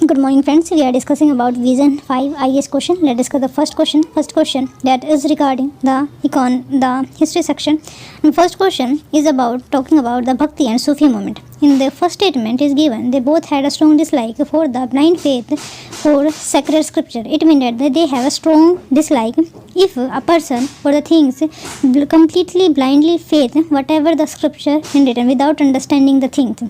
Good morning, friends. We are discussing about Vision 5 IAS question. Let's discuss the first question. First question that is regarding the history section. And first question is about talking about the Bhakti and Sufi movement. In the first statement is given, they both had a strong dislike for the blind faith for sacred scripture. It means that they have a strong dislike if a person or the things completely blindly faith whatever the scripture in written without understanding the things.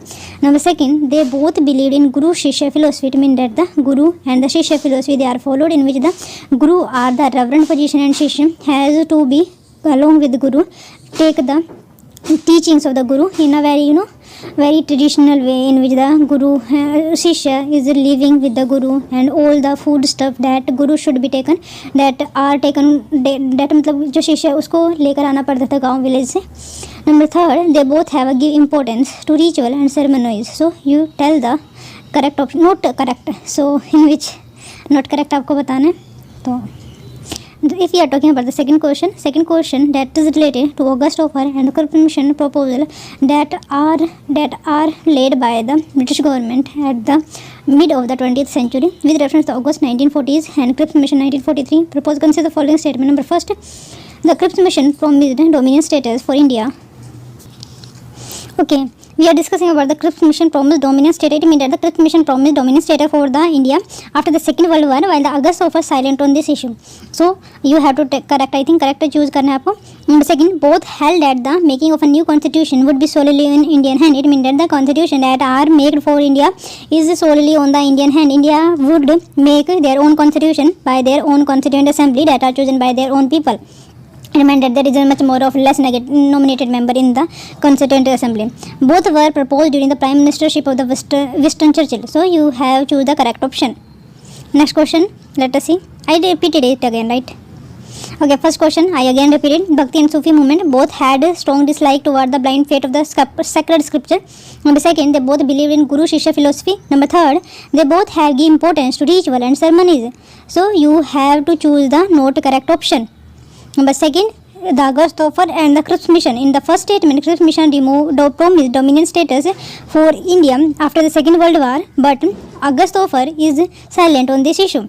Number second, they both believed in Guru Shishya philosophy. It means that the Guru and the Shishya philosophy they are followed, in which the Guru are the reverend position and Shishya has to be along with the Guru take the teachings of the Guru in a very traditional way, in which the Guru Shishya is living with the Guru, and all the food stuff that Guru should be taken that are taken that मतलब जो शिष्य उसको लेकर आना पड़ता था गांव village से. Number third, they both have a give importance to ritual and ceremonies. So you tell the correct option, not correct. So in which not correct आपको बताना है. तो if we are talking about the second question that is related to August offer and commission proposal that are laid by the British government at the mid of the 20th century with reference to August 1940s and Cripps Mission 1943 proposed consider the following statement. Number first, the Cripps Mission promised dominion status for India. Okay, we are discussing about the Cripps Mission promised dominion status. It means that the Cripps Mission promised dominion status for the India after the Second World War, while the August was silent on this issue. So you have to take correct. I think correct choose करना है आपको. Number second, both held that the making of a new constitution would be solely in Indian hand. It means that the constitution that are made for India is solely on the Indian hand. India would make their own constitution by their own constituent assembly that are chosen by their own people. Remind that there is a much more of less nominated member in the Constituent Assembly. Both were proposed during the Prime Ministership of the Winston Churchill. So you have choose the correct option. Next question, let us see. I repeated it again, right? Okay, first question, I again repeated. Bhakti and Sufi movement both had a strong dislike toward the blind faith of the sacred scripture. Number second, they both believed in Guru Shishya philosophy. Number third, they both have give importance to ritual and ceremonies. So you have to choose the not correct option. Number second, the August offer and the Cripps Mission. In the first statement, Cripps Mission promised dominion status for India after the Second World War, but August offer is silent on this issue.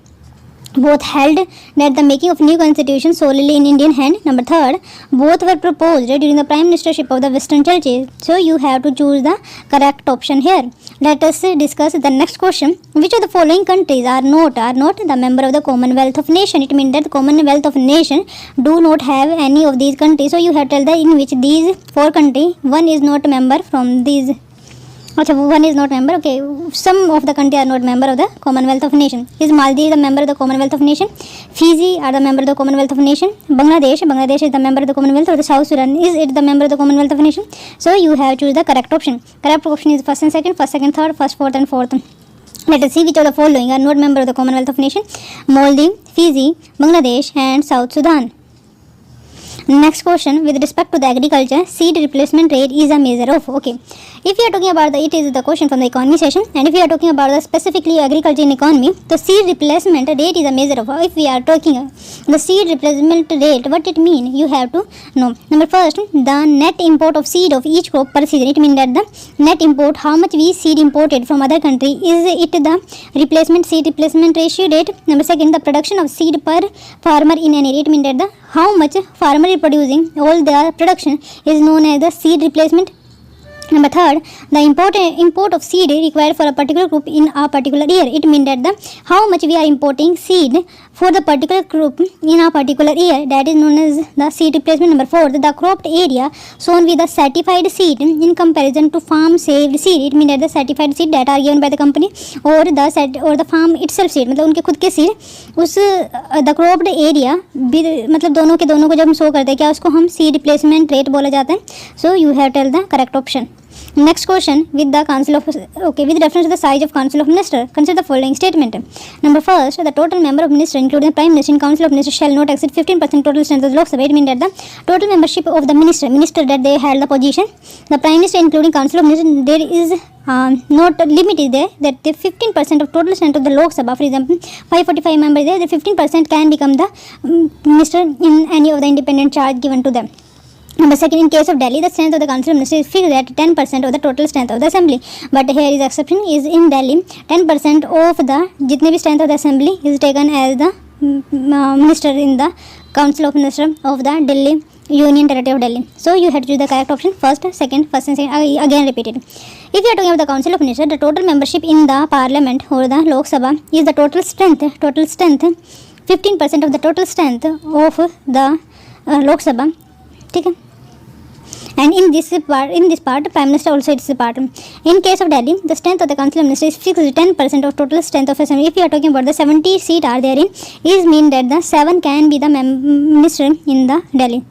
Both held that the making of new constitution solely in Indian hand. Number third, both were proposed during the Prime Ministership of the Winston Churchill. So you have to choose the correct option here. Let us discuss the next question. Which of the following countries are not the member of the Commonwealth of Nation? It means that the Commonwealth of Nation do not have any of these countries. So you have to tell the in which these four countries one is not a member from these. One is not member. Okay, some of the countries are not member of the Commonwealth of Nation. Is Maldives the member of the Commonwealth of Nation? Fiji are the member of the Commonwealth of Nation. Bangladesh is the member of the Commonwealth, or the South Sudan is it the member of the Commonwealth of Nation? So you have choose the correct option. Correct option is first and second, third, first, fourth and fourth. Let us see which of the following are not member of the Commonwealth of Nation. Maldives, Fiji, Bangladesh and South Sudan. Next question, with respect to the agriculture, seed replacement rate is a measure of. Okay, if you are talking about it is the question from the economy session, and if you are talking about the specifically agriculture in economy, the seed replacement rate is a measure of. If we are talking the seed replacement rate, what it mean, you have to know. Number first, the net import of seed of each crop per season. It means that the net import, how much we seed imported from other country, is it the seed replacement ratio rate. Number second, the production of seed per farmer in an area. It means that the how much farmer is producing, all their production is known as the seed replacement. Number third, the import of seed required for a particular group in a particular year. It means that the how much we are importing seed for the particular group in a particular year, that is known as the seed replacement. Number four, the cropped area sown with the certified seed in comparison to farm saved seed. It means that the certified seed that are given by the company or the farm itself seed, मतलब उनके खुद के seed उस the cropped area मतलब दोनों को जब हम शो करते हैं क्या उसको हम seed replacement rate बोला जाता है. So you have to tell the correct option. Next question, with reference to the size of Council of Ministers, consider the following statement. Number first, the total member of minister, including the Prime Minister in Council of Ministers, shall not exceed 15% total strength of the Lok Sabha. It means that the total membership of the minister that they held the position, the Prime Minister including Council of Ministers, there is not limit is there that the 15% of total strength of the Lok Sabha, for example 545 members there, the 15% can become the minister in any of the independent charge given to them. Number second, in case of Delhi, the strength of the council of ministers is fixed at 10% of the total strength of the assembly. But here is exception is in Delhi, 10% of the jitne bhi strength of the assembly is taken as the minister in the council of ministers of the Delhi Union Territory of Delhi. So you have to choose the correct option first, second, and second. Again repeated. If you are talking about the council of ministers, the total membership in the parliament or the Lok Sabha is the total strength 15% of the total strength of the Lok Sabha. ठीक है. And in this part, Prime Minister also it's a part. In case of Delhi, the strength of the Council of Ministers is fixed 10% of total strength of assembly. If you are talking about the 70 seat are there in, is mean that the 7 can be the minister in the Delhi.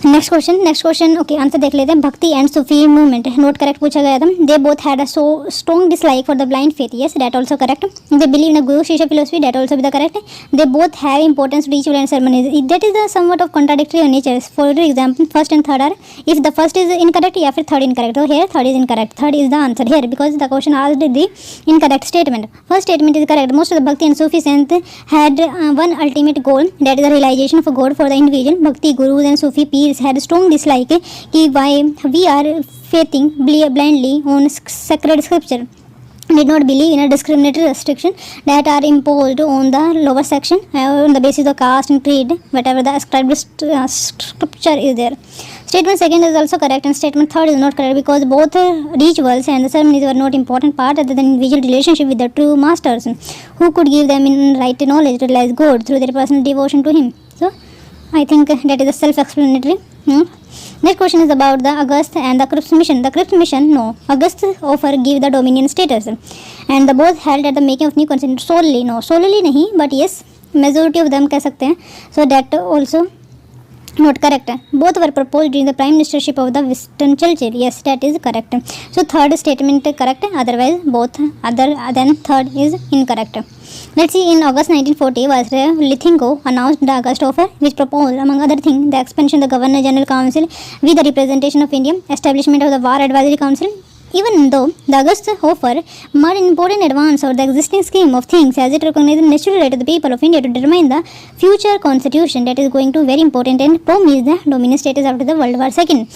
Next question okay answer देख लेते हैं. Bhakti and Sufi movement not correct पूछा गया था. They both had a so strong dislike for the blind faith. Yes that also correct. They believe in a guru shishya philosophy. That also be the correct. They both have importance to ritual and ceremonies. That is the somewhat of contradictory in nature. For example first and third are, if the first is incorrect या फिर third incorrect, तो here third is incorrect. Third is the answer here because the question asked the incorrect statement. First statement is correct. Most of the Bhakti and Sufi saint had one ultimate goal, that is the realization of a God for the individual. Bhakti gurus and Sufi peers had strong dislike कि why we are faithing blindly on sacred scripture, did not believe in a discriminatory restriction that are imposed on the lower section on the basis of caste and creed, whatever the ascribed scripture is there. Statement second is also correct and statement third is not correct because both rituals and the ceremonies were not important part other than individual relationship with the true masters who could give them in right knowledge to realize God through their personal devotion to him. So I think that is a self-explanatory. Next question is about the August and the Cripps mission. The Cripps mission, no. August offer give the dominion status and the both held at the making of new constitution. Solely, no. Solely नहीं, but yes, majority of them कह सकते हैं. So that also not correct. Both were proposed during the prime ministership of the Winston Churchill. Yes, that is correct. So third statement correct. Otherwise, both other than third is incorrect. Let's see. In August 1940, Viceroy Lithingo announced the August offer, which proposed, among other things, the expansion of the Governor General Council with the representation of India, establishment of the War Advisory Council. Even though the August offer made an important advance over the existing scheme of things, as it recognized the natural right of the people of India to determine the future constitution, that is going to very important and promise the dominion status after the World War II.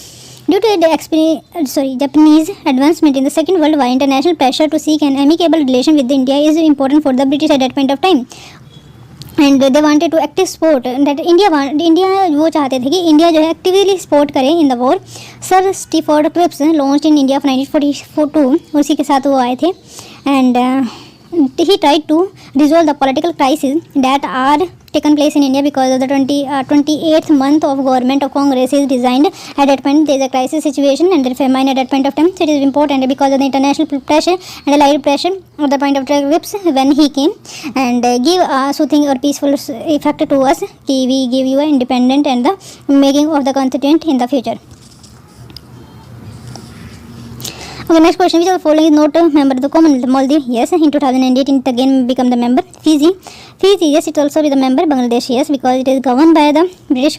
Due to the Japanese advancement in the Second World War, international pressure to seek an amicable relation with India is important for the British at that point of time. And they wanted to active support that India वो चाहते थे कि India जो है actively support करे in the war. Sir Stafford Cripps launched in India 1942 उसी के साथ वो आए थे. And he tried to resolve the political crisis that are taken place in India because of the 28th month of government of Congress is designed. At that point there is a crisis situation and there is famine at that point of time. So it is important because of the international pressure and the light pressure at the point of the Cripps when he came and give a soothing or peaceful effect to us. We give you an independent and the making of the constituent in the future. Okay, next question. Which of the following is not a member of the Commonwealth? Maldives, yes. In 2008, it again become the member. Fiji, yes, it also be the member. Bangladesh, yes, because it is governed by the British.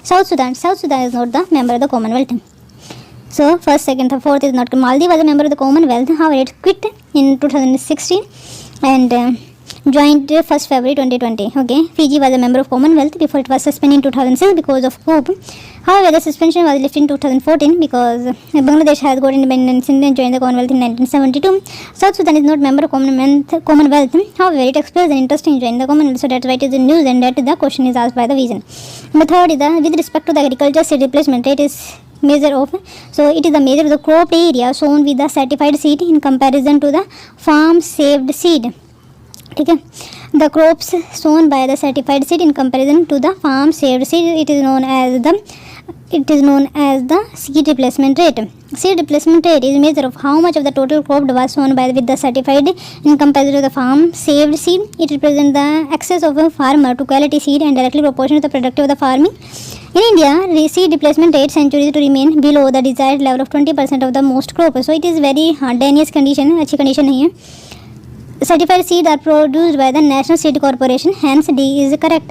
South Sudan is not the member of the Commonwealth. So, first, second, fourth is not. Maldives was a member of the Commonwealth. However, it quit in 2016 and joined 1st February 2020. Okay, Fiji was a member of Commonwealth before it was suspended in 2006 because of coup. However, the suspension was lifted in 2014 because Bangladesh has got independence and joined the Commonwealth in 1972. South Sudan is not member of Commonwealth. However, it expressed an interest in joining the Commonwealth, so that's why it is in news and that the question is asked by the reason. Number third is with respect to the agriculture seed replacement rate is measure of, so it is the measure of the cropped area sown with the certified seed in comparison to the farm saved seed. ठीक है, the crops sown by the certified seed in comparison to the farm saved seed, it is known as the seed replacement rate. Seed replacement rate is a measure of how much of the total crop was sown with the certified in comparison to the farm saved seed. It represents the access of a farmer to quality seed and directly proportional to the productivity of the farming. In India, the seed replacement rate centuries to remain below the desired level of 20% of the most crop. So it is very dangerous condition, अच्छी condition नहीं है. Certified seeds are produced by the National Seed Corporation, hence D is correct.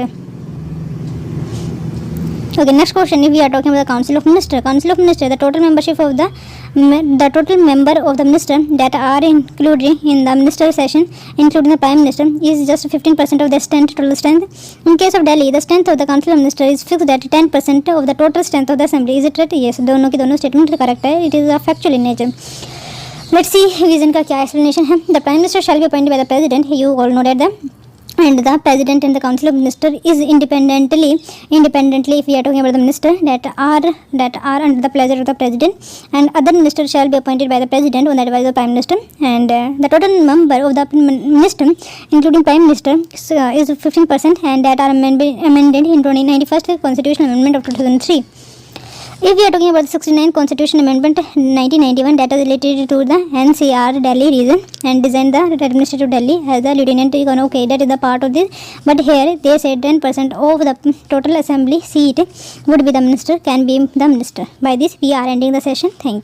Okay, next question. If we are talking about the Council of Ministers, the total membership of the the total member of the minister that are included in the minister session, including the prime minister, is just 15% of the total strength. In case of Delhi, the strength of the council of minister is fixed at 10% of the total strength of the assembly. Is it right? Yes, दोनों की दोनों statement correct है. It is a factual in nature. Let's see reason का क्या explanation है. The prime minister shall be appointed by the president. You all know that the president and the council of minister is independently if we are talking about the minister that are under the pleasure of the president, and other ministers shall be appointed by the president or that by the prime minister, and the total number of the minister including prime minister is 15%, and that are amended in 1991st constitutional amendment of 2003. If we are talking about the 69 Constitution Amendment 1991 that is related to the NCR Delhi region and designed the administrative Delhi as the lieutenant governor, okay, that is the part of this, but here they said 10% of the total assembly seat would be the minister, can be the minister. By this we are ending the session. Thank you.